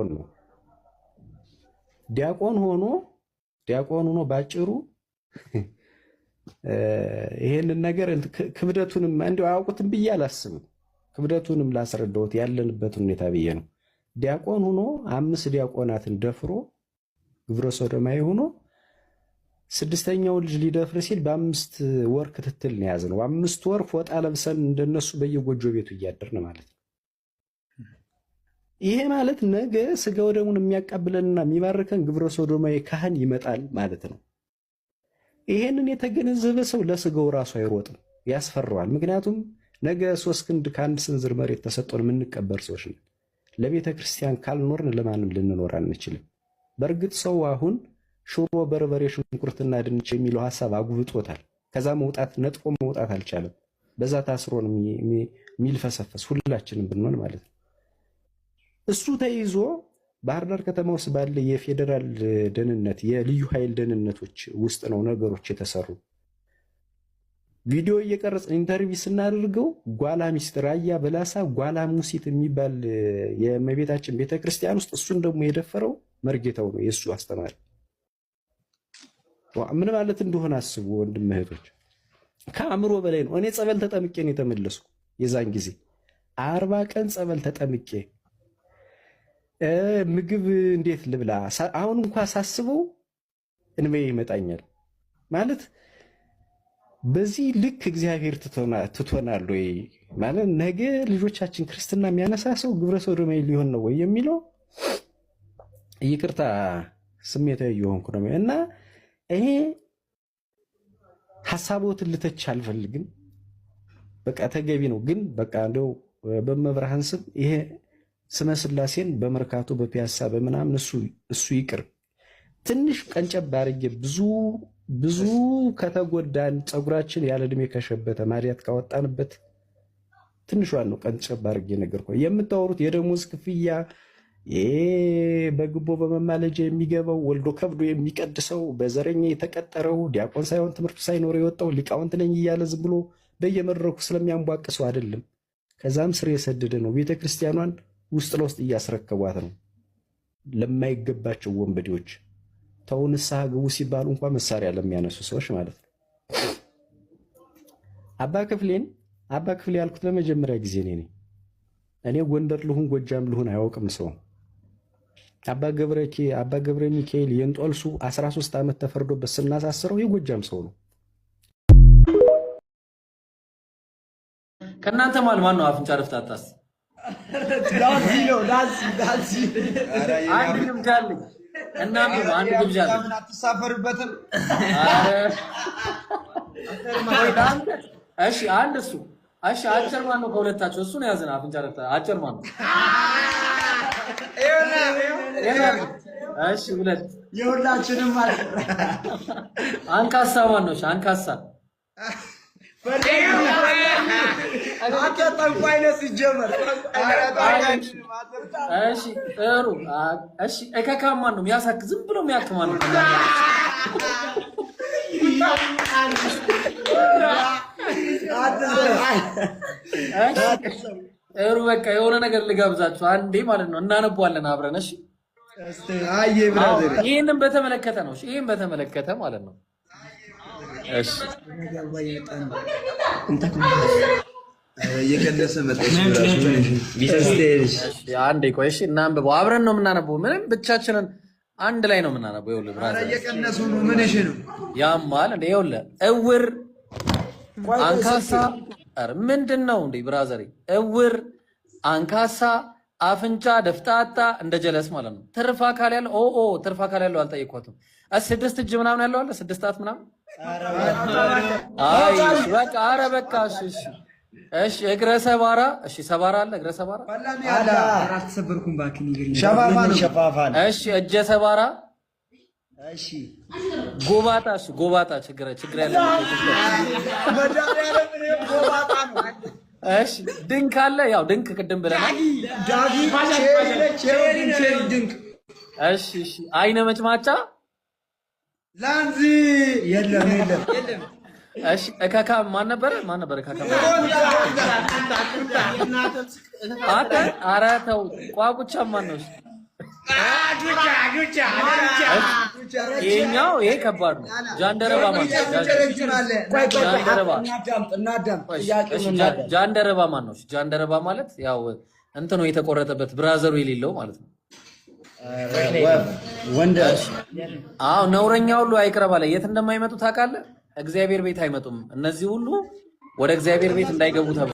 ነው። ዲያቆን ሆኖ ባጭሩ ይሄንን ነገር ክብደቱንም እንዲያው አያውቁትም ብዬ አላስብም። ክብደቱንም ላስረዳውት ያለንበት ሁኔታ ብዬ ነው። ዲያቆን ሆኖ 5 ዲያቆናትን ደፍሮ ግብረ ሰዶማዊ ሆኖ 6ኛው ልጅ ሊደፍር ሲል በ5 ወር ክትትል ነው ያዝነው። 5 ወር ፎጣ ለብሰን እንደነሱ በየጎጆ ቤቱ እያደርን ማለት ነው። ይሄ ማለት ነገ ስጋው ደሙን የሚያቀብለንና የሚባርከን ግብረ ሰዶማዊ ካህን ይመጣል ማለት ነው። ይሄንን የተገነዘበ ሰው ለስጋው ራሱ አይሮጥም፣ ያስፈራዋል። ምክንያቱም ነገ 3 ክንድ ከአንድ ስንዝር መሬት ተሰጥቶን የምንቀበር ሰዎች ነን። ለቤተ ክርስቲያን ካልኖርን ለማንም ልንኖር አንችልም። በእርግጥ ሰው አሁን ሽሮ፣ በርበሬ፣ ሽንኩርትና ድንች የሚለው ሐሳብ አጉብጦታል። ከዛ ነጥቆ መውጣት አልቻለም። በዛ ታስሮ ነው የሚልፈሰፈስ ሁላችንም ብንሆን ማለት ነው። እሱ ተይዞ ባህር ዳር ከተማ ውስጥ ባለ የፌዴራል ደህንነት የልዩ ኃይል ደህንነቶች ውስጥ ነው ነገሮች የተሰሩ። ቪዲዮ እየቀረጽን ኢንተርቪው ስናደርገው ጓላ ሚስት ራያ በላሳ ጓላ ሙሲት የሚባል የእመቤታችን ቤተክርስቲያን ውስጥ እሱን ደግሞ የደፈረው መርጌታው ነው የእሱ አስተማሪ። ምን ማለት እንደሆነ አስቡ ወንድም እህቶች፣ ከአእምሮ በላይ ነው። እኔ ጸበል ተጠምቄ ነው የተመለስኩ። የዛን ጊዜ 40 ቀን ጸበል ተጠምቄ ምግብ እንዴት ልብላ? አሁን እንኳን ሳስበው እንበይ ይመጣኛል። ማለት በዚህ ልክ እግዚአብሔር ትቶናል ወይ? ማለት ነገ ልጆቻችን ክርስትና የሚያነሳ ሰው ግብረ ሰዶማዊ ሊሆን ነው ወይ የሚለው ይቅርታ ስሜታዊ የሆንኩ ነው። እና ይሄ ሐሳቦትን ልተች አልፈልግም። በቃ ተገቢ ነው። ግን በቃ እንደው በመብርሃን ስም ይሄ ስመ ስላሴን በመርካቶ በፒያሳ በምናምን እሱ ይቅር። ትንሽ ቀንጨብ አድርጌ ብዙ ከተጎዳን ፀጉራችን ያለ ዕድሜ ከሸበተ ማዲያት ካወጣንበት ትንሿን ነው ቀንጨብ አድርጌ ነገር እኮ የምታወሩት የደሞዝ ክፍያ በግቦ በመማለጃ የሚገባው ወልዶ ከብዶ የሚቀድሰው በዘረኛ የተቀጠረው ዲያቆን ሳይሆን ትምህርቱ ሳይኖር የወጣው ሊቃውንት ነኝ እያለ ዝም ብሎ በየመድረኩ ስለሚያንቧቅሰው አይደለም። ከዛም ስር የሰደደ ነው። ቤተክርስቲያኗን ውስጥ ለውስጥ እያስረከቧት ነው ለማይገባቸው ወንበዴዎች። ተው ንስሐ ግቡ ሲባሉ እንኳን መሳሪያ ለሚያነሱ ሰዎች ማለት ነው። አባ ክፍሌ ያልኩት ለመጀመሪያ ጊዜ እኔ ጎንደር ልሁን ጎጃም ልሁን አያውቅም ሰው። አባ ገብረ ሚካኤል የእንጦልሱ 13 ዓመት ተፈርዶበት ስናሳስረው የጎጃም ሰው ነው። ከእናንተ ማን ነው አፍንጫ ረፍታታስ? ዳዚ አንድ ግብዣ አለኝ። እናንተ አንድ ግብዣ አለኝ። አትሳፈርበትም። እሺ አንድ እሱ። እሺ አጭር ማን ነው ከሁለታቸው? እሱ ነው ያዘና አፍንጫ ረፍታ። አጭር ማን ነው? እሺ ሁለት የሁላችንም ማለት አንካሳ ማን ነው? አንካሳ አንተ ጠንቋይ ነህ ሲጀመር። እሺ ጥሩ። እሺ እከካም ማን ነው? የሚያሳክ ዝም ብሎ የሚያክም ማን ነው? ጥሩ በቃ የሆነ ነገር ልጋብዛችሁ አንዴ ማለት ነው። እናነባዋለን አብረን። እሺ ይሄንን በተመለከተ ነው። ይሄን በተመለከተ ማለት ነው። እሺ የከለሰ መጣሽ አንዴ ቆይ። እሺ እናንብበው፣ አብረን ነው የምናነበው። ምንም ብቻችንን አንድ ላይ ነው የምናነበው። ይኸውልህ ብራዘር እየቀነሱ ነው። ምን እሺ ነው ያማል እንዴ? ይኸውልህ እውር አንካሳ ምንድን ነው እንዴ ብራዘር? እውር አንካሳ አፍንጫ ደፍጣጣ እንደ ጀለስ ማለት ነው። ትርፍ አካል ያለው ትርፍ አካል ያለው አልጠየኳትም። 6 እጅ ምናምን ያለው አለ 6 ጣት ምናምን። አይ በቃ ኧረ በቃ እሺ እግረ ሰባራ። እሺ ሰባራ አለ እግረ ሰባራ አላ አልተሰበርኩም ባክኒ ሸፋፋን። እሺ እጀ ሰባራ። እሺ ጎባጣ። እሺ ጎባጣ ችግር ያለው ጎባጣ ነው። እሺ ድንክ አለ። ያው ድንክ ቅድም ብለናል። ድንክ። እሺ አይነ መጭማጫ ላንዚ የለም። እሺ እካካ ማን ነበር? እካካ ኧረ ተው ቋቁቻ ማን ነው? ይሄኛው ይሄ ከባድ ነው። ጃንደረባ ማን ነው? ጃንደረባ ማን ነው? ጃንደረባ ማለት ያው እንትኑ የተቆረጠበት ብራዘሩ የሌለው ማለት ነው። አዎ ነውረኛ ሁሉ አይቅረብ አለ። የት እንደማይመጡ ታውቃለህ? እግዚአብሔር ቤት አይመጡም። እነዚህ ሁሉ ወደ እግዚአብሔር ቤት እንዳይገቡ ተብሎ